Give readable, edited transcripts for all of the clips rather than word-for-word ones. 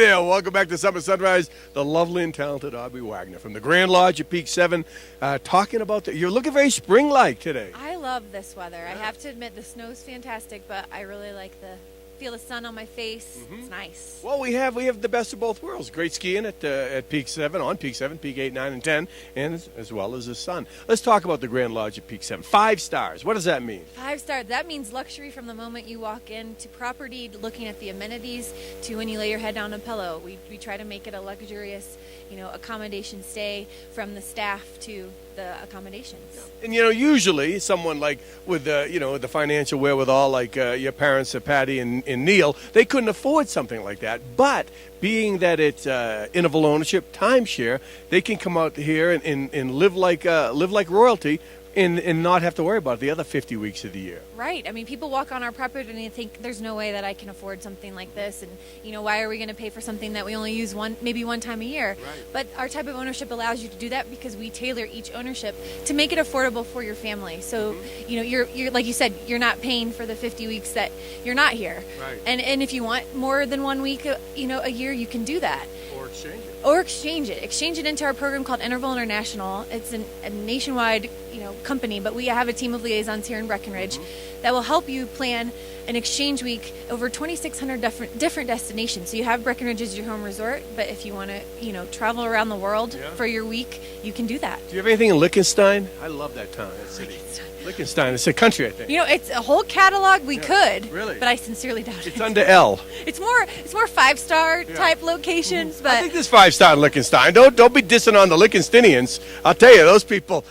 Yeah, welcome back to Summer Sunrise. The lovely and talented Aubrey Wagner from the Grand Lodge at Peak 7, talking about you're looking very spring-like today. I love this weather. I have to admit, the snow's fantastic, but I really like feel the sun on my face. It's nice. Well, we have the best of both worlds. Great skiing at Peak 7, on Peak 7, Peak 8, 9, and 10, and as well as the sun. Let's talk about the Grand Lodge at Peak 7. 5 stars. What does that mean? 5-star. That means luxury from the moment you walk in to property, looking at the amenities, to when you lay your head down on a pillow. We try to make it a luxurious, accommodation stay, from the staff to the accommodations. And usually someone like with the financial wherewithal, like your parents, Patty and Neil, they couldn't afford something like that. But being that it's interval ownership, timeshare, they can come out here and live like royalty. And not have to worry about it the other 50 weeks of the year. Right. I mean, people walk on our property and they think there's no way that I can afford something like this. And, why are we going to pay for something that we only use maybe one time a year? Right. But our type of ownership allows you to do that because we tailor each ownership to make it affordable for your family. So, you're like you said, you're not paying for the 50 weeks that you're not here. Right. And if you want more than 1 week, a year, you can do that. Or exchange it. Exchange it into our program called Interval International. It's a nationwide, company, but we have a team of liaisons here in Breckenridge that will help you plan an exchange week over 2,600 different destinations. So you have Breckenridge as your home resort, but if you want to, travel around the world for your week, you can do that. Do you have anything in Liechtenstein? I love that town, that city. Liechtenstein. It's a country, I think. It's a whole catalog. We could, really, but I sincerely doubt it. It's under L. It's more 5-star type locations, but I think there's 5-star in Liechtenstein. Don't be dissing on the Liechtensteinians. I'll tell you, those people.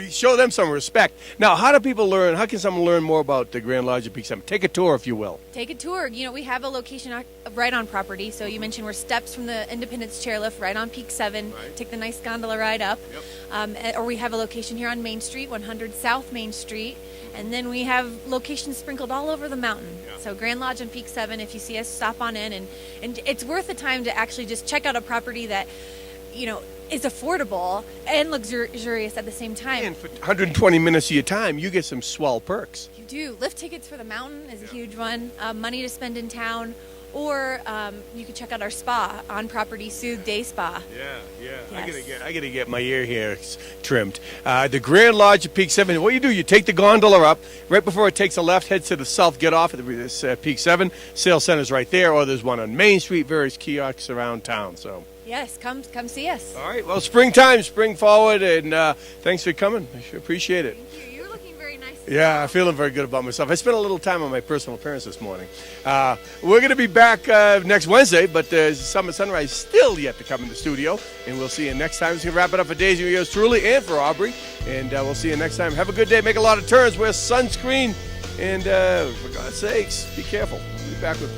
Show them some respect. Now, how do people learn? How can someone learn more about the Grand Lodge at Peak 7? Take a tour, if you will. Take a tour. We have a location right on property. So you mentioned we're steps from the Independence Chairlift right on Peak 7. Right. Take the nice gondola ride up. Yep. Or we have a location here on Main Street, 100 South Main Street. And then we have locations sprinkled all over the mountain. Yeah. So Grand Lodge on Peak 7, if you see us, stop on in. And it's worth the time to actually just check out a property that, is affordable and luxurious at the same time. And for 120 minutes of your time, you get some swell perks. You do. Lift tickets for the mountain is a huge one. Money to spend in town. Or you can check out our spa, on property Soothe Day Spa. Yeah. Yes. I gotta get my ear here trimmed. The Grand Lodge at Peak 7. What you do? You take the gondola up right before it takes a left, head to the south, get off at this Peak 7. Sales center's right there, or there's one on Main Street. Various kiosks around town. So. Yes, come see us. All right. Well, springtime, spring forward, and thanks for coming. I sure appreciate it. Thank you. You're looking very nice. Yeah, I'm feeling very good about myself. I spent a little time on my personal appearance this morning. We're going to be back next Wednesday, but Summer Sunrise still yet to come in the studio, and we'll see you next time. We're going to wrap it up for Daisy and yours truly and for Aubrey, and we'll see you next time. Have a good day. Make a lot of turns. Wear sunscreen, and for God's sakes, be careful. We'll be back with